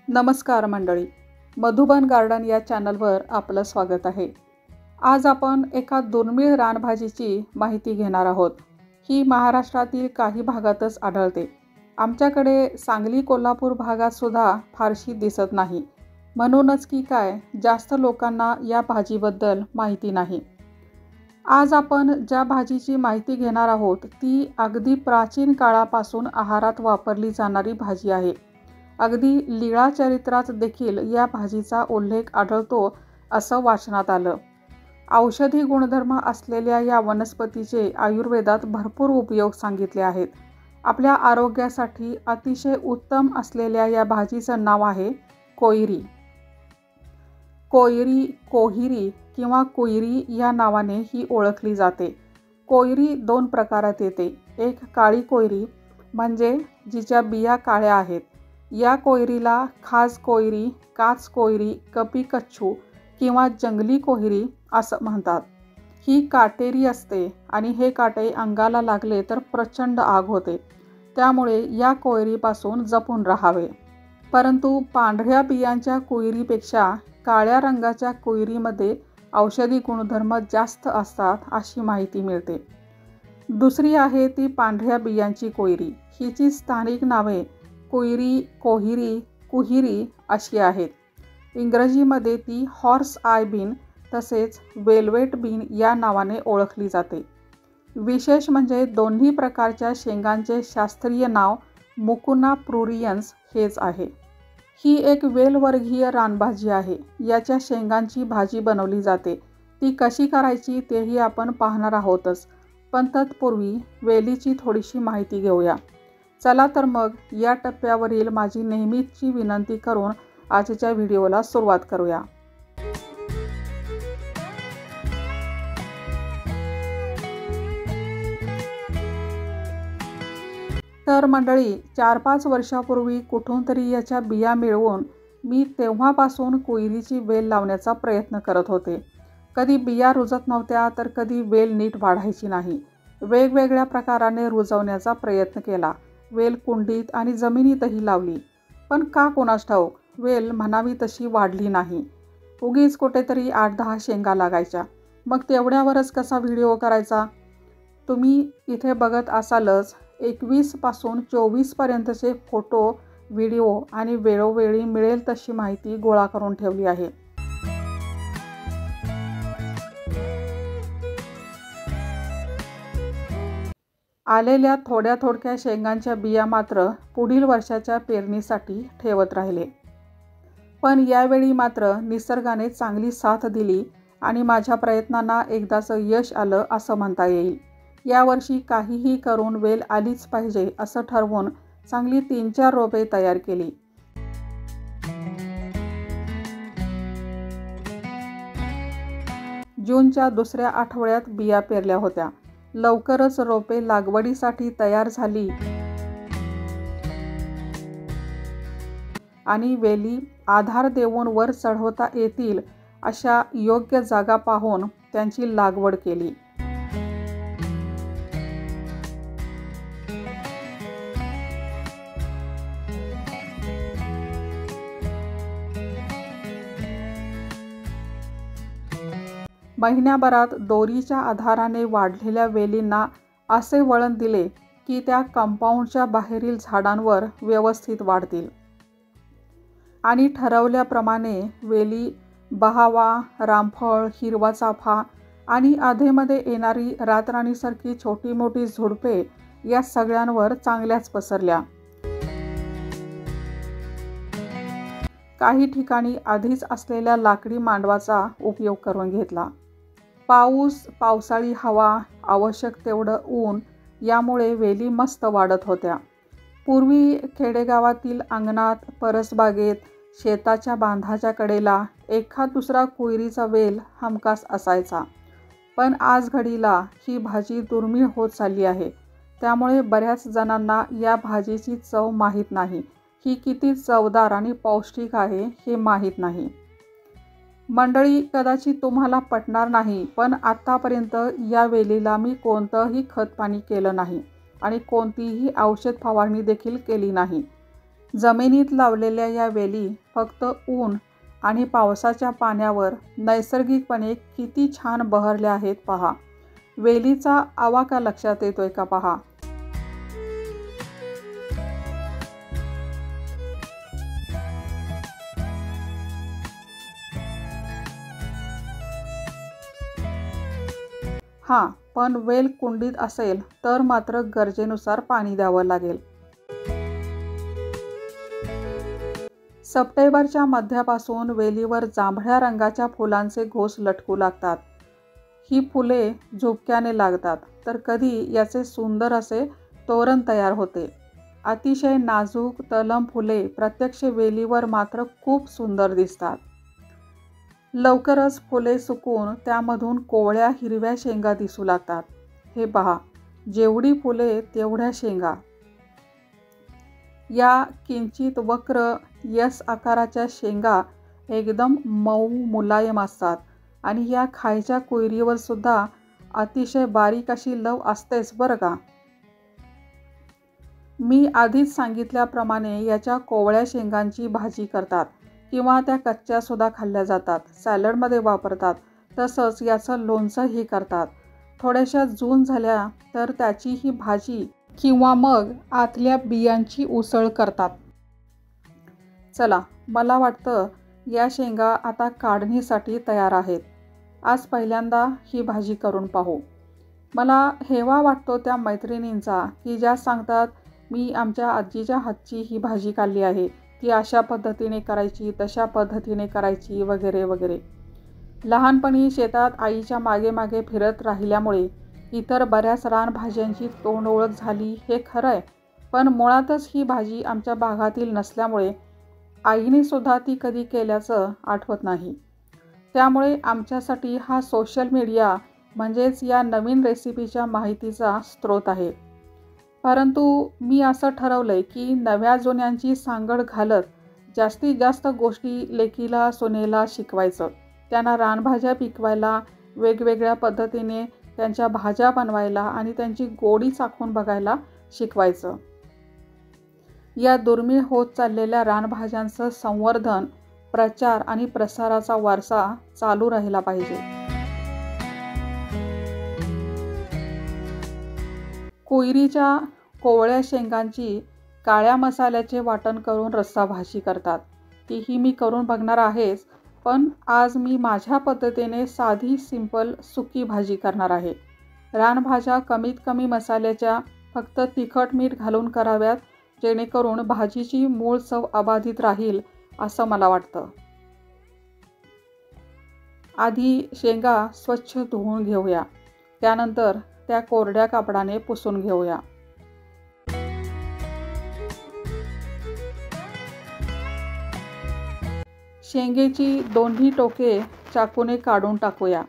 नमस्कार मंडळी, मधुबन गार्डन या चॅनलवर आपलं स्वागत आहे। आज आपण एका दुर्मिळ रानभाजीची माहिती घेणार आहोत। ही महाराष्ट्रातील काही भागातच आढळते। आमच्याकडे सांगली कोल्हापूर भागात सुद्धा फारशी दिसत नाही। म्हणूनच की काय जास्त लोकांना या भाजीबद्दल माहिती नाही। आज आपण ज्या भाजीची माहिती घेणार आहोत ती अगदी प्राचीन काळापासून आहारात वापरली जाणारी भाजी आहे। अगदी लीळा चरित्रात देखील या भाजीचा उल्लेख आढळतो असं वाचनात आलं। औषधी गुणधर्म असलेल्या या वनस्पतीचे आयुर्वेदात भरपूर उपयोग सांगितले आहेत। आपल्या आरोग्यासाठी अतिशय उत्तम असलेल्या या भाजीचं नाव आहे कोयरी। कोहिरी किंवा कुयरी या नावाने ही ओळखली जाते। कोयरी दोन प्रकारात येते। एक काळी कोयरी म्हणजे जिच्या बिया काळ्या आहेत। या कोयरीला खाज कोयरी, काच कोयरी, कपी कच्छू किंवा जंगली कोयरी असं म्हणतात। ही काटेरी असते आणि हे काटे अंगाला लागले तर प्रचंड आग होते। त्यामुळे या कोयरीपासून जपून राहावे। परंतु पांढऱ्या बियांच्या कोयरीपेक्षा काळ्या रंगाच्या कोयरीमध्ये औषधी गुणधर्म जास्त असतात अशी माहिती मिळते। दुसरी आहे ती पांढऱ्या बियांची कोयरी। हिची स्थानिक नावे कोयरी, कोहिरी, कुहिरी अशी आहेत। इंग्रजीमध्ये ती हॉर्स आय बीन तसेच वेल्वेट बीन या नावाने ओळखली जाते। विशेष म्हणजे दोन्ही प्रकारच्या शेंगांचे शास्त्रीय नाव मुकुना प्रुरियन्स हेच आहे। ही एक वेलवर्गीय रानभाजी आहे। याच्या शेंगांची भाजी बनवली जाते। ती कशी करायची तेही आपण पाहणार आहोतच, पण तत्पूर्वी वेलीची थोडीशी माहिती घेऊया। चला तर मग या टप्प्यावरील माझी नेहमीची विनंती करून आजच्या व्हिडिओला सुरुवात करूया। तर मंडळी, 4-5 वर्षापूर्वी कुठून तरी याच्या बिया मिळवून मी तेव्हापासून कोयरीची वेल लावण्याचा प्रयत्न करत होते। कधी बिया रुजत नव्हत्या तर कधी वेल नीट वाढायची नाही। वेगवेगळ्या प्रकाराने रुजवण्याचा प्रयत्न केला। वेल कुंडीत आणि जमिनीतही लावली, पण का कोणास ठाऊक वेल म्हणावी तशी वाढली नाही। उगीच कुठेतरी 8-10 शेंगा लागायच्या। मग तेवढ्यावरच कसा व्हिडिओ करायचा। तुम्ही इथे बघत असालच 21 पासून 24 पर्यंतचे फोटो, व्हिडिओ आणि वेळोवेळी मिळेल तशी माहिती गोळा करून ठेवली आहे। आलेल्या थोड्या शेंगांच्या बिया मात्र पुढील वर्षाच्या पेरणीसाठी ठेवत राहिले। पण यावेळी मात्र निसर्गाने चांगली साथ दिली आणि माझ्या प्रयत्नांना एकदाचं यश आलं असं म्हणता येईल। यावर्षी काहीही करून वेल आलीच पाहिजे असं ठरवून चांगली 3-4 रोपे तयार केली। जूनच्या दुसऱ्या आठवड्यात बिया पेरल्या होत्या। लवकरच रोपे लागवडीसाठी तयार झाली आणि वेली आधार देऊन वर चढवता येतील अशा योग्य जागा पाहून त्यांची लागवड केली। महिन्याभरात दोरीच्या आधाराने वाढलेल्या वेलींना असे वळण दिले की त्या कंपाऊंडच्या बाहेरील झाडांवर व्यवस्थित वाढतील आणि ठरवल्याप्रमाणे वेली बहावा, रामफळ, हिरवा चाफा आणि अधेमध्ये येणारी रातराणीसारखी छोटी मोठी झुडपे या सगळ्यांवर चांगल्याच पसरल्या। काही ठिकाणी आधीच असलेल्या लाकडी मांडवाचा उपयोग करून घेतला। पावसाळी हवा, आवश्यक तेवढं ऊन यामुळे वेली मस्त वाढत होत्या। पूर्वी खेडेगावातील अंगणात, परसबागेत, शेताच्या बांधाच्या कडेला एखाद दुसरा कोयरीचा वेल हमखास असायचा। पण आज घडीला ही भाजी दुर्मिळ होत चालली आहे। त्यामुळे बऱ्याच जणांना या भाजीची चव माहीत नाही। ही किती चवदार आणि पौष्टिक आहे हे माहीत नाही। मंडळी, कदाचित तुम्हाला पटणार नाही, पण आतापर्यंत या वेलीला मी कोणतंही खतपाणी केलं नाही आणि कोणतीही औषध फवारणी देखील केली नाही। जमिनीत लावलेल्या या वेली फक्त ऊन आणि पावसाच्या पाण्यावर नैसर्गिकपणे किती छान बहरल्या आहेत पहा. वेलीचा आवाका लक्षात येतोय का पहा. हां, पण वेल कुंडीत असेल तर मात्र गरजेनुसार पाणी द्यावं लागेल. सप्टेंबरच्या मध्यापासून वेलीवर जांभळ्या रंगाच्या फुलांचे घोस लटकू लागतात. ही फुले झुपक्याने लागतात तर कधी याचे सुंदर असे तोरण तयार होते. अतिशय नाजूक तलम फुले प्रत्यक्ष वेलीवर मात्र खूप सुंदर दिसतात. लवकरच फुले सुकून त्यामधून कोवळ्या हिरव्या शेंगा दिसू लागतात. हे पहा, जेवढी फुले तेवढ्या शेंगा. या किंचित वक्र यस आकाराच्या शेंगा एकदम मऊ मुलायम असतात आणि या खायच्या कोयरीवर सुद्धा अतिशय बारीक अशी लव असतेच बरं का. मी आधीच सांगितल्याप्रमाणे याच्या कोवळ्या शेंगांची भाजी करतात किंवा त्या कच्च्या सुद्धा खाल्ल्या जातात, सॅलडमध्ये वापरतात. तसंच याचं लोणचंही करतात. थोड्याशा जून झाल्या तर त्याची ही भाजी किंवा मग आतल्या बियांची उसळ करतात. चला, मला वाटतं या शेंगा आता काढणीसाठी तयार आहेत. आज पहिल्यांदा ही भाजी करून पाहू. मला हेवा वाटतो त्या मैत्रिणींचा की ज्या सांगतात मी आमच्या आजीच्या हातची ही भाजी खाल्ली आहे, ती अशा पद्धतीने करायची, तशा पद्धतीने करायची वगैरे वगैरे. लहानपणी शेतात आईच्या मागे मागे फिरत राहिल्यामुळे इतर बऱ्याच रानभाज्यांची तोंड ओळख झाली हे खरं आहे, पण मुळातच ही भाजी आमच्या भागातील नसल्यामुळे आईने सुद्धा ती कधी केल्याचं आठवत नाही. त्यामुळे आमच्यासाठी हा सोशल मीडिया म्हणजेच या नवीन रेसिपीच्या माहितीचा स्रोत आहे. परंतु मी असं ठरवलंय की नव्या जुन्यांची सांगड घालत जास्तीत जास्त गोष्टी लेकीला सुनेला शिकवायचं. त्यांना रानभाज्या पिकवायला, वेगवेगळ्या पद्धतीने त्यांच्या भाज्या बनवायला आणि त्यांची गोडी चाखून बघायला शिकवायचं. या दुर्मिळ होत चाललेल्या रानभाज्यांचं संवर्धन, प्रचार आणि प्रसाराचा वारसा चालू राहिला पाहिजे. कोयरीच्या कोवळ्या शेंगांची काळ्या मसाल्याचे वाटण करून रस्सा भाजी करतात. तीही मी करून बघणार आहेच, पण आज मी माझ्या पद्धतीने साधी सिंपल सुकी भाजी करणार आहे. रानभाज्या कमीत कमी मसाल्याच्या, फक्त तिखट मीठ घालून कराव्यात, जेणेकरून भाजीची मूळ चव अबाधित राहील असं मला वाटतं. आधी शेंगा स्वच्छ धुवून घेऊया. त्यानंतर त्या कोरड्या कापडाने पुसून घेऊया. शेंगेची दोन्ही टोके चाकूने काढून टाकूया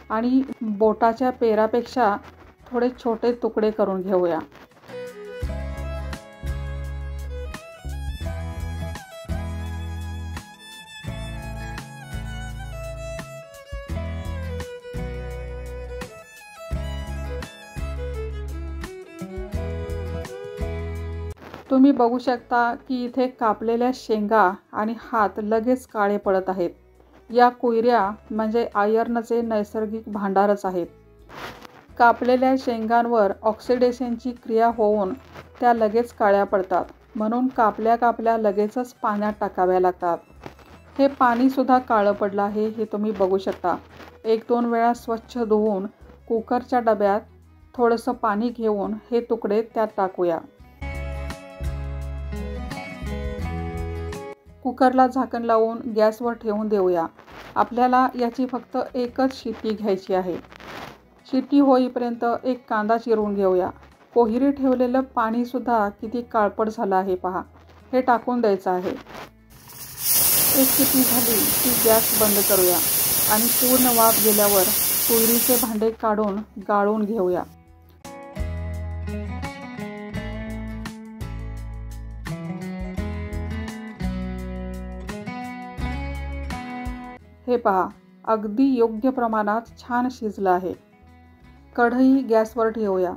आणि बोटाच्या पेरापेक्षा थोडे छोटे तुकडे करून घेऊया. तुम्ही बघू शकता की इथे कापलेल्या शेंगा आणि हात लगेच काळे पडत आहेत. या कोयऱ्या म्हणजे आयर्नचे नैसर्गिक भांडारच आहेत. कापलेल्या शेंगांवर ऑक्सिडेशनची क्रिया होऊन त्या लगेच काळ्या पडतात, म्हणून कापल्या कापल्या लगेचच पाण्यात टाकाव्या लागतात. हे पाणीसुद्धा काळं पडलं आहे, हे तुम्ही बघू शकता. 1-2 वेळा स्वच्छ धुवून कुकरच्या डब्यात थोडंसं पाणी घेऊन हे तुकडे त्यात टाकूया. कुकरला झाकण लावून गॅसवर ठेवून देऊया. आपल्याला याची फक्त एकच शिट्टी घ्यायची आहे. शिट्टी होईपर्यंत एक कांदा चिरून घेऊया. कोहिरी ठेवलेलं पाणीसुद्धा किती काळपट झालं आहे पहा. हे टाकून द्यायचं आहे. एक शिट्टी झाली की गॅस बंद करूया आणि पूर्ण वाफ गेल्यावर कोहिरीचे भांडे काढून गाळून घेऊया. हे पहा, अगदी योग्य प्रमाणात छान शिजलं आहे. कढई गॅसवर ठेवूया.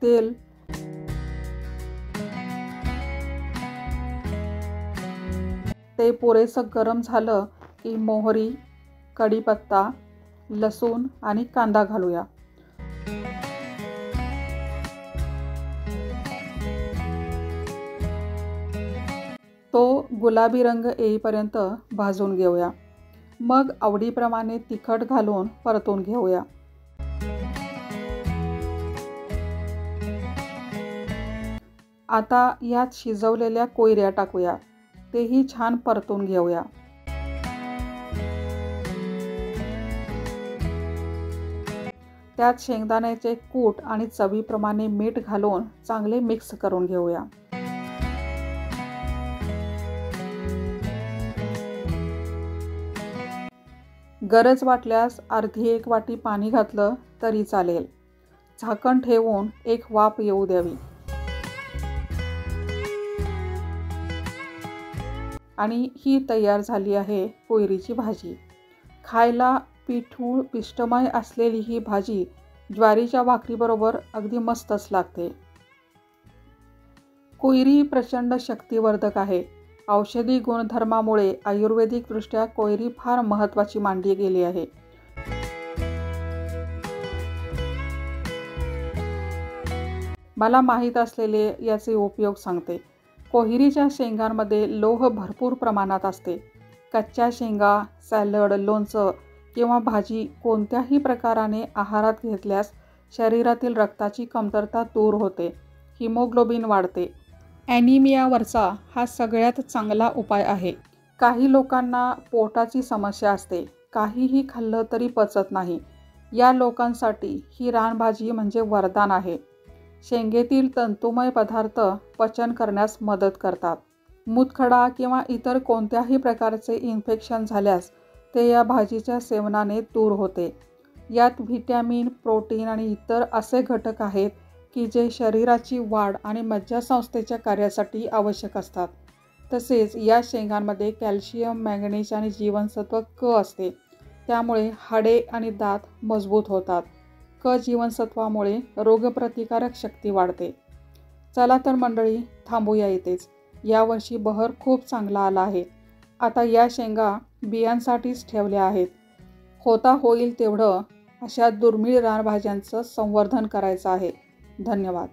तेल, ते पुरेसं गरम झालं की मोहरी, कढीपत्ता, लसूण आणि कांदा घालूया. तो गुलाबी रंग येईपर्यंत भाजून घेऊया. मग आवडीप्रमाणे तिखट घालून परतून घेऊया. आता यात शिजवलेल्या कोयऱ्या टाकूया. तेही छान परतून घेऊया. त्यात शेंगदाण्याचे कूट आणि चवीप्रमाणे मीठ घालून चांगले मिक्स करून घेऊया. गरज वाटल्यास अर्धी 1 वाटी पाणी घातलं तरी चालेल. झाकण ठेवून एक वाफ येऊ द्यावी. आणि ही तयार झाली आहे कोयरीची भाजी. खायला पिठूळ पिष्टमय असलेली ही भाजी ज्वारीच्या भाकरीबरोबर अगदी मस्तच लागते. कोयरी प्रचंड शक्तिवर्धक आहे. औषधी गुणधर्मामुळे आयुर्वेदिकदृष्ट्या कोयरी फार महत्त्वाची मानली गेली आहे. मला माहीत असलेले याचे उपयोग सांगते. कोहिरीच्या शेंगांमध्ये लोह भरपूर प्रमाणात असते. कच्च्या शेंगा, सॅलड, लोणचं किंवा भाजी कोणत्याही प्रकाराने आहारात घेतल्यास शरीरातील रक्ताची कमतरता दूर होते, हिमोग्लोबिन वाढते. ॲनिमियावरचा हा सगळ्यात चांगला उपाय आहे. काही लोकांना पोटाची समस्या असते, काहीही खाल्लं तरी पचत नाही. या लोकांसाठी ही रानभाजी म्हणजे वरदान आहे. शेंगेतील तंतुमय पदार्थ पचन करण्यास मदत करतात. मूतखडा किंवा इतर कोणत्याही प्रकारचे इन्फेक्शन झाल्यास ते या भाजीच्या सेवनाने दूर होते. यात व्हिटॅमिन, प्रोटीन आणि इतर असे घटक आहेत की जे शरीराची वाढ आणि मज्जासंस्थेच्या कार्यासाठी आवश्यक असतात. तसेच या शेंगांमध्ये कॅल्शियम, मॅंगनीज आणि जीवनसत्व क असते. त्यामुळे हाडे आणि दात मजबूत होतात. क जीवनसत्वामुळे रोगप्रतिकारक शक्ती वाढते. चला तर मंडळी, थांबूया इथेच. यावर्षी बहर खूप चांगला आला आहे. आता या शेंगा बियांसाठीच ठेवल्या आहेत. होता होईल तेवढं अशा दुर्मिळ रानभाज्यांचं संवर्धन करायचं आहे. धन्यवाद.